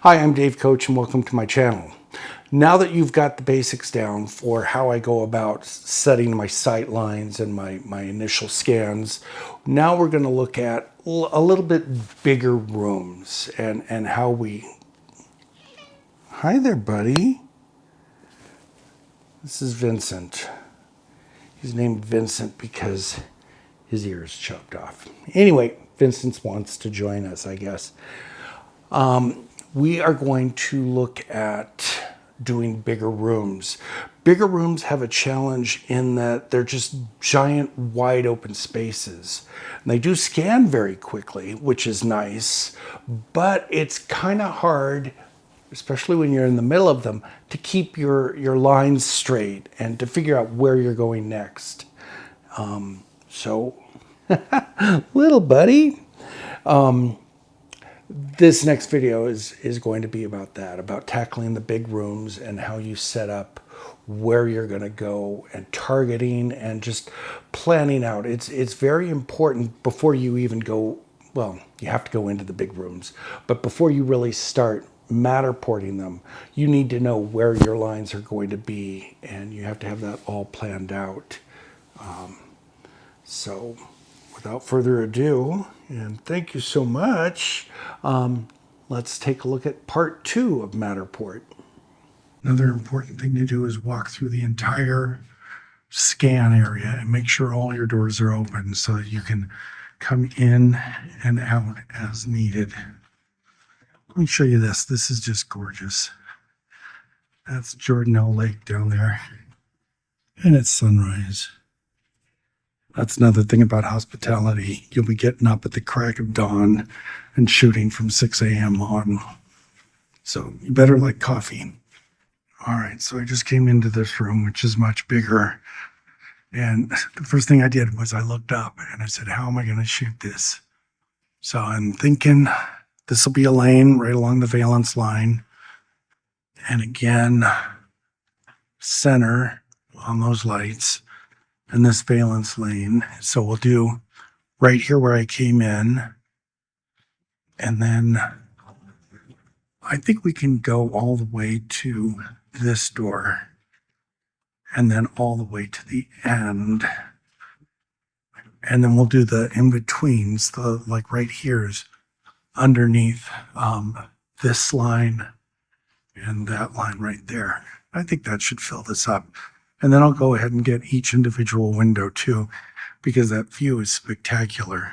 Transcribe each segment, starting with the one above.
Hi, I'm Dave Koch and welcome to my channel. Now that you've got the basics down for how I go about setting my sight lines and my initial scans, now we're going to look at a little bit bigger rooms and how we... Hi there, buddy. This is Vincent. He's named Vincent because his ear is chopped off. Anyway, Vincent wants to join us, I guess. We are going to look at doing bigger rooms. Bigger rooms have a challenge in that they're just giant, wide open spaces. And they do scan very quickly, which is nice, but it's kind of hard, especially when you're in the middle of them, to keep your lines straight and to figure out where you're going next. Little buddy. This next video is going to be about that, about tackling the big rooms and how you set up where you're going to go and targeting and just planning out. It's very important before you even go, well, you have to go into the big rooms, but before you really start Matterporting them, you need to know where your lines are going to be, and you have to have that all planned out. So without further ado, and thank you so much, let's take a look at part 2 of Matterport. Another important thing to do is walk through the entire scan area and make sure all your doors are open so that you can come in and out as needed. Let me show you this. This is just gorgeous. That's Jordanelle Lake down there, and it's sunrise. That's another thing about hospitality. You'll be getting up at the crack of dawn and shooting from 6 a.m. on. So you better like coffee. All right, so I just came into this room, which is much bigger. And the first thing I did was I looked up and I said, how am I going to shoot this? So I'm thinking this will be a lane right along the Veilance line. And again, center on those lights. And this Veilance lane. So we'll do right here where I came in. And then I think we can go all the way to this door. And then all the way to the end. And then we'll do the in-betweens, the like right here's underneath this line and that line right there. I think that should fill this up. And then I'll go ahead and get each individual window too, because that view is spectacular.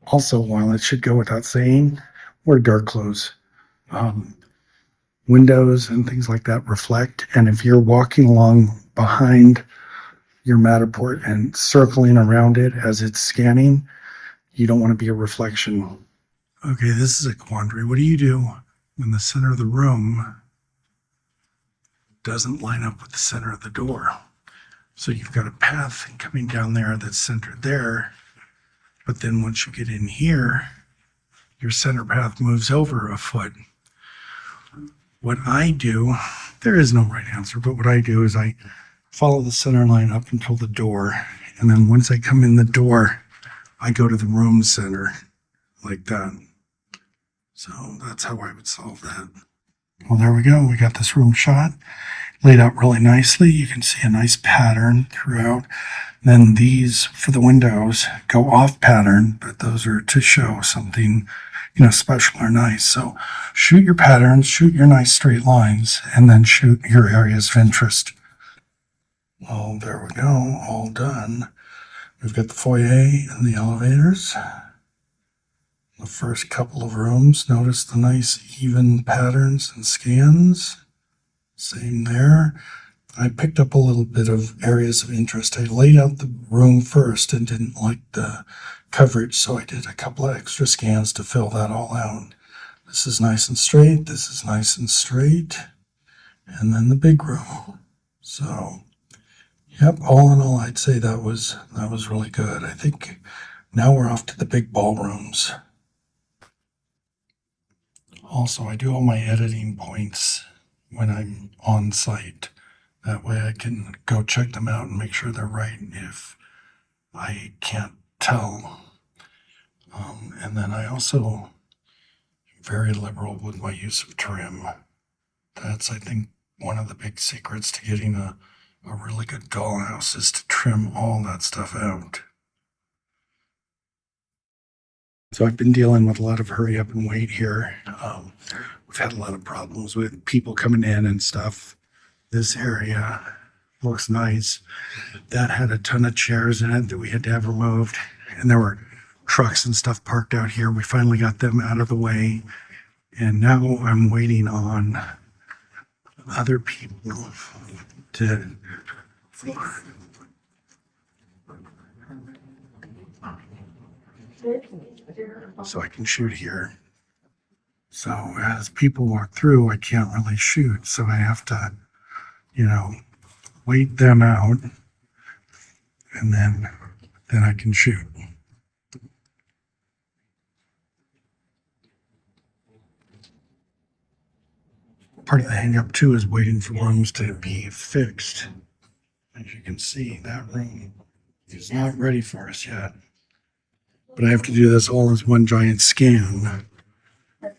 Also, while it should go without saying, wear dark clothes. Windows and things like that reflect. And if you're walking along behind your Matterport and circling around it as it's scanning, you don't want to be a reflection. Okay, this is a quandary. What do you do when the center of the room doesn't line up with the center of the door? So you've got a path coming down there that's centered there, but then once you get in here, your center path moves over a foot. What I do, there is no right answer, but what I do is I follow the center line up until the door, and then once I come in the door, I go to the room center like that. So that's how I would solve that. Well, there we go. We got this room shot laid out really nicely. You can see a nice pattern throughout. Then these for the windows go off pattern, but those are to show something, special or nice. So shoot your patterns, shoot your nice straight lines, and then shoot your areas of interest. Well, there we go. All done. We've got the foyer and the elevators. The first couple of rooms, notice the nice even patterns and scans. Same there. I picked up a little bit of areas of interest. I laid out the room first and didn't like the coverage, so I did a couple of extra scans to fill that all out. This is nice and straight. This is nice and straight. And then the big room. So, yep, all in all, I'd say that was really good. I think now we're off to the big ballrooms. Also, I do all my editing points when I'm on site. That way I can go check them out and make sure they're right if I can't tell. And then I also am very liberal with my use of trim. That's, I think, one of the big secrets to getting a really good dollhouse is to trim all that stuff out. So I've been dealing with a lot of hurry up and wait here. We've had a lot of problems with people coming in and stuff. This area looks nice. That had a ton of chairs in it that we had to have removed. And there were trucks and stuff parked out here. We finally got them out of the way. And now I'm waiting on other people to so I can shoot here. So as people walk through, I can't really shoot. So I have to, wait them out and then I can shoot. Part of the hang up too is waiting for rooms to be fixed. As you can see, that room is not ready for us yet. But I have to do this all as one giant scan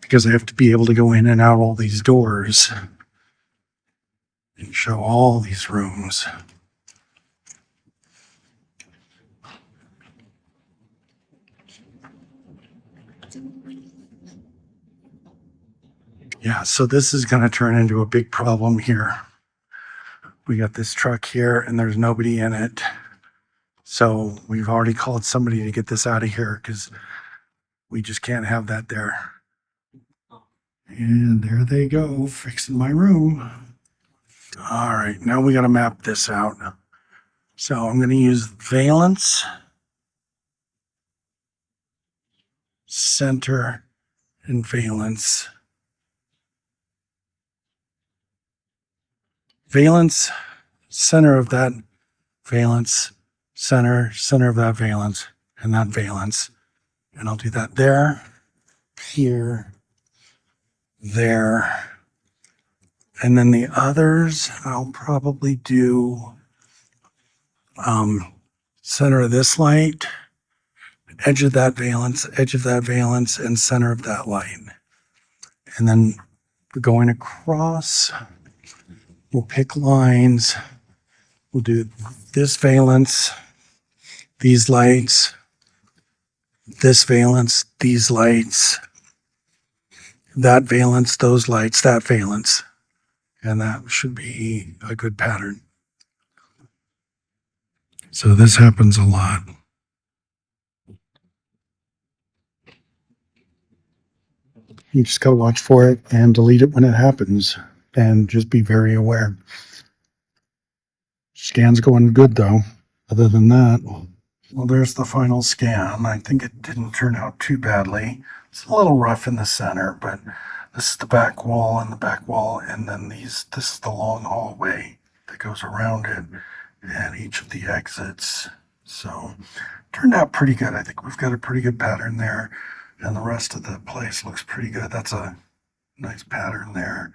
because I have to be able to go in and out all these doors and show all these rooms. Yeah, so this is going to turn into a big problem here. We got this truck here and there's nobody in it. So we've already called somebody to get this out of here because we just can't have that there. And there they go, fixing my room. All right, now we got to map this out. So I'm going to use Veilance, center, and Veilance. Veilance, center of that Veilance, center of that Veilance, and that Veilance. And I'll do that there, here, there. And then the others, I'll probably do center of this light, edge of that Veilance, and center of that light. And then going across, we'll pick lines. We'll do this Veilance, these lights, this Veilance, these lights, that Veilance, those lights, that Veilance. And that should be a good pattern. So this happens a lot. You just got to watch for it and delete it when it happens and just be very aware. Scan's going good though. Other than that, well, there's the final scan. I think it didn't turn out too badly. It's a little rough in the center, but this is the back wall and the back wall, and then this is the long hallway that goes around it and each of the exits. So turned out pretty good. I think we've got a pretty good pattern there, and the rest of the place looks pretty good. That's a nice pattern there.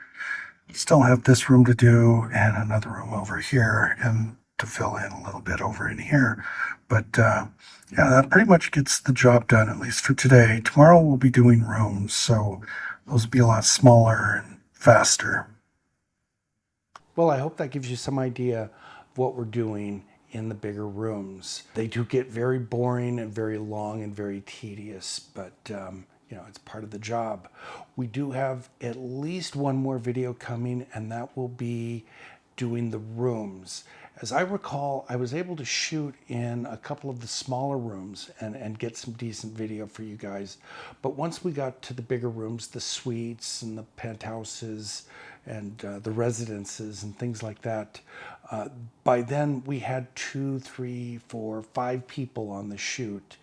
Still have this room to do and another room over here and to fill in a little bit over in here. But yeah, that pretty much gets the job done, at least for today. Tomorrow we'll be doing rooms, so those will be a lot smaller and faster. Well, I hope that gives you some idea of what we're doing in the bigger rooms. They do get very boring and very long and very tedious, but it's part of the job. We do have at least one more video coming, and that will be doing the rooms. As I recall, I was able to shoot in a couple of the smaller rooms and get some decent video for you guys. But once we got to the bigger rooms, the suites and the penthouses and the residences and things like that, by then we had 2, 3, 4, 5 people on the shoot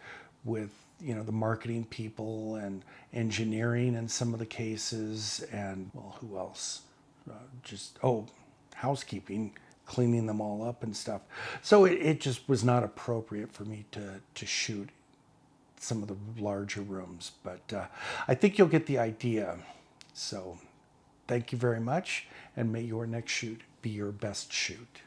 with the marketing people and engineering in some of the cases, and well, who else? Housekeeping, cleaning them all up and stuff. So it just was not appropriate for me to shoot some of the larger rooms, but I think you'll get the idea. So thank you very much, and may your next shoot be your best shoot.